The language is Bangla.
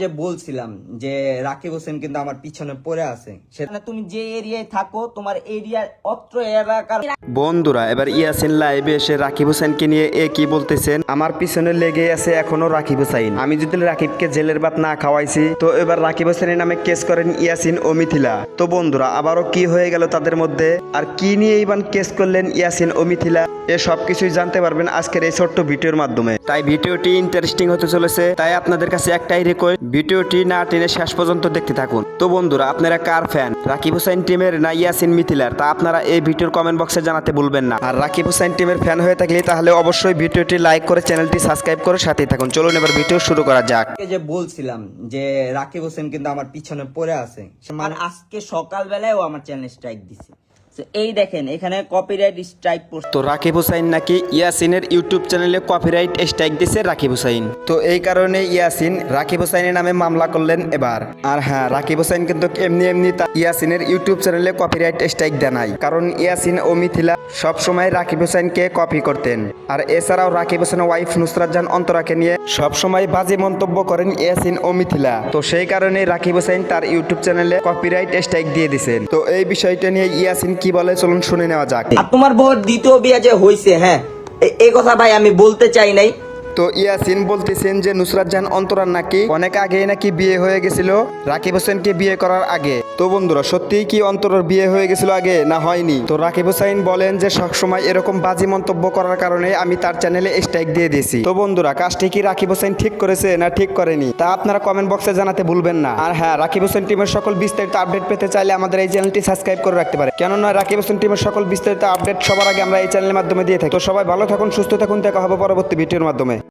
যে বলছিলাম যে রাকিব হোসেন কিন্তু আমার পিছনে পড়ে আছে, সেখানে তুমি যে এরিয়ায় থাকো তোমার এরিয়ার অত্র এলাকার বন্ধুরা, এবার ইয়াসিন লাইভে এসে রাকিব হোসেনকে নিয়ে কি বলতেছেন, আমার পিছনে লেগে আছে এখনো রাকিব হোসেন। আমি যদি রাকিবকে জেলের ভাত না খাওয়াইছি, তো এবার রাকিব হোসেনের নামে কেস করেন ইয়াসিন ও মিথিলা। তো বন্ধুরা, আবারও কি হয়ে গেল তাদের মধ্যে, আর কি নিয়ে ইবান কেস করলেন ইয়াসিন ও মিথিলা, এ সব কিছুই জানতে পারবেন আজকের এই ছোট্ট ভিডিওর মাধ্যমে। তাই ভিডিওটি ইন্টারেস্টিং হতে চলেছে, তাই আপনাদের কাছে একটাই রিকোয়েস্ট, ভিডিওটি না টেনে শেষ পর্যন্ত দেখতে থাকুন। তো বন্ধুরা, আপনারা কার ফ্যান, রাকিব হোসেন টিমের না ইয়াসিন মিথিলার, তা আপনারা এই ভিডিওর কমেন্ট বক্সে জানাতে ভুলবেন না। আর রাকিব হোসেন টিমের ফ্যান হয়ে থাকলে তাহলে অবশ্যই ভিডিওটি লাইক করে চ্যানেলটি সাবস্ক্রাইব করে সাথেই থাকুন। চলুন এবার ভিডিও শুরু করা যাক। যে বলছিলাম যে রাকিব হোসেন কিন্তু আমার পিছনে পড়ে আছে, আর আজকে সকালবেলায় ও আমার চ্যানেল স্ট্রাইক দিছে। তো এই দেখেন এখানে কপিরাইট স্ট্রাইক পড়ছে। তো রাকিব হোসেন নাকি ইয়াসিনের ইউটিউব চ্যানেলে কপিরাইট স্ট্রাইক দিছে রাকিব হোসেন। তো এই কারণে ইয়াসিন রাকিব হোসেনের নামে মামলা করলেন এবার। আর হ্যাঁ, রাকিব হোসেন কিন্তু এমনি এমনি ইয়াসিনের ইউটিউব চ্যানেলে কপিরাইট স্ট্রাইক দেয় নাই, কারণ ইয়াসিন ও মিথিলা সবসময় রাকিব হোসেনকে কপি করতেন। আর এছাড়াও রাকিব হোসেনের ওয়াইফ নুসরাত জাহান অন্তরাকে নিয়ে সবসময় বাজে মন্তব্য করেন ইয়াসিন ও মিথিলা। তো সেই কারণে রাকিব হোসেন তার ইউটিউব চ্যানেলে কপিরাইট স্ট্রাইক দিয়ে দিয়েছেন। তো এই বিষয়টা নিয়ে ইয়াসিন কি বলে চলুন শুনে নেওয়া যাক। আর তোমার বউর দ্বিতীয় বিয়ে যে হয়েছে, হ্যাঁ এই কথা ভাই আমি বলতে চাই নাই। তো ইয়াসিন বলতেছেন যে নুসরাত জাহান অন্তরার নাকি অনেক আগেই নাকি বিয়ে হয়ে গেছিল রাকিব হোসেনকে বিয়ে করার আগে। তো বন্ধুরা, সত্যিই কি অন্তরার বিয়ে হয়ে গেছিল আগে না হয়নি? তো রাকিব হোসেন বলেন যে সবসময় এরকম বাজে মন্তব্য করার কারণে আমি তার চ্যানেলে স্ট্রাইক দিয়ে দিয়েছি। তো বন্ধুরা, কাজটি কি রাকিব হোসেন ঠিক করেছে না ঠিক করেনি, তা আপনারা কমেন্ট বক্সে জানাতে ভুলবেন না। আর হ্যাঁ, রাকিব হোসেন টিমের সকল বিস্তারিত আপডেট পেতে চাইলে আমাদের এই চ্যানেলটি সাবস্ক্রাইব করে রাখতে পারে, কেননা রাকিব হোসেন টিমের সকল বিস্তারিত আপডেট সবার আগে আমরা এই চ্যানেলের মাধ্যমে দিয়ে থাকি। তো সবাই ভালো থাকুন, সুস্থ থাকুন, দেখা হবে পরবর্তী ভিডিওর মাধ্যমে।